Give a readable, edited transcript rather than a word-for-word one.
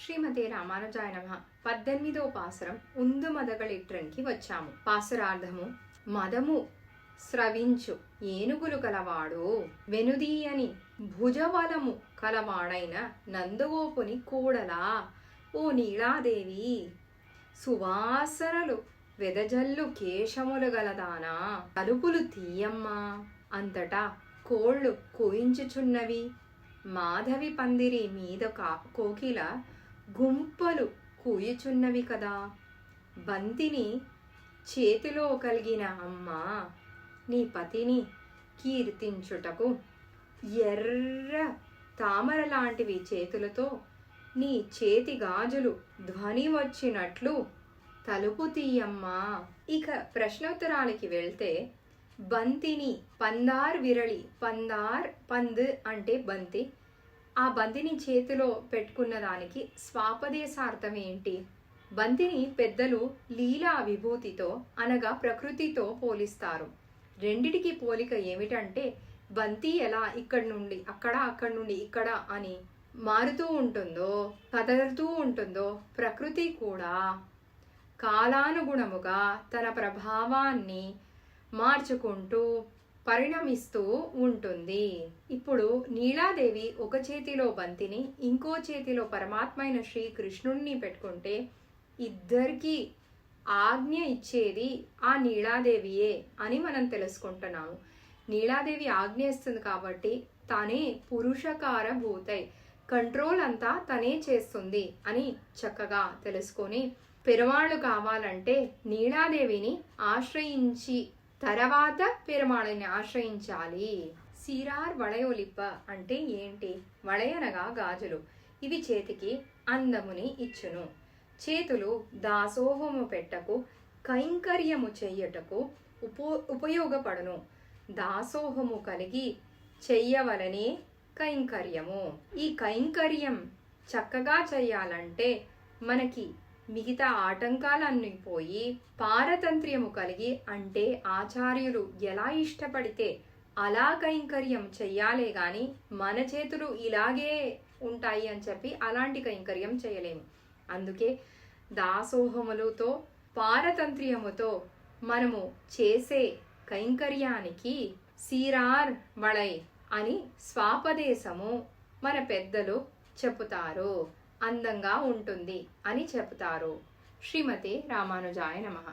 శ్రీమతే రామానుజాయ నమః. 18వ పాసురం ఉందు మదగళిట్రన్కి వచ్చాము. పాసురార్థము: మదము స్రవించు ఏనుగులు కలవాడు, వెనుదీయని భుజబలము కలవాడైన నందగోపుని కూడలా ఓ నీలాదేవి, సువాసనలు వెదజల్లు కేశములు గలదానా, తలుపులు తీయమ్మా, అంతటా కోళ్ళు కూయించుచున్నవి, మాధవి పందిరి మీద కోకిల గుంపలు కూయుచున్నవి కదా, బంతిని చేతిలో కలిగిన అమ్మ నీ పతిని కీర్తించుటకు ఎర్ర తామర లాంటివి చేతులతో నీ చేతి గాజులు ధ్వని వచ్చినట్లు తలుపు తీయమ్మా. ఇక ప్రశ్నోత్తరాలకి వెళ్తే, బంతిని పందార్ విరళి, పందార్ పంద్ అంటే బంతి, ఆ బంతిని చేతిలో పెట్టుకున్న దానికి స్వాపదేశార్థం ఏంటి? బంతిని పెద్దలు లీలా విభూతితో అనగా ప్రకృతితో పోలిస్తారు. రెండిటికి పోలిక ఏమిటంటే, బంతి ఎలా ఇక్కడి నుండి అక్కడ, అక్కడి నుండి ఇక్కడ అని మారుతూ ఉంటుందో, కదలుతూ ఉంటుందో, ప్రకృతి కూడా కాలానుగుణముగా తన ప్రభావాన్ని మార్చుకుంటూ పరిణమిస్తూ ఉంటుంది. ఇప్పుడు నీలాదేవి ఒక చేతిలో బంతిని, ఇంకో చేతిలో పరమాత్మ అయిన శ్రీకృష్ణుడిని పెట్టుకుంటే ఇద్దరికీ ఆజ్ఞ ఇచ్చేది ఆ నీలాదేవియే అని మనం తెలుసుకుంటున్నాము. నీలాదేవి ఆజ్ఞ ఇస్తుంది కాబట్టి తనే పురుషకార భూతై, కంట్రోల్ అంతా తనే చేస్తుంది అని చక్కగా తెలుసుకొని, పెరుమాళ్ళు కావాలంటే నీలాదేవిని ఆశ్రయించి తర్వాత పెరుమాళ్ళని ఆశ్రయించాలి. సీరార్ వళయోలిప్ప అంటే ఏంటి? వళయనగా గాజులు. ఇవి చేతికి అందముని ఇచ్చును. చేతులు దాసోహము పెట్టకు, కైంకర్యము చెయ్యటకు ఉపయోగపడును. దాసోహము కలిగి చెయ్యవలనే కైంకర్యము. ఈ కైంకర్యం చక్కగా చెయ్యాలంటే మనకి మిగతా ఆటంకాలన్నీ పోయి పారతంత్ర్యము కలిగి, అంటే ఆచార్యులు ఎలా ఇష్టపడితే అలా కైంకర్యం చెయ్యాలే గాని మన చేతులు ఇలాగే ఉంటాయి అని చెప్పి అలాంటి కైంకర్యం చేయలేము. అందుకే దాసోహములతో పారతంత్ర్యముతో మనము చేసే కైంకర్యానికి సీరార్ వళై అని స్వాపదేశము మన పెద్దలు చెప్పుతారు. అందంగా ఉంటుంది అని చెప్తారు. శ్రీమతే రామానుజాయ నమః.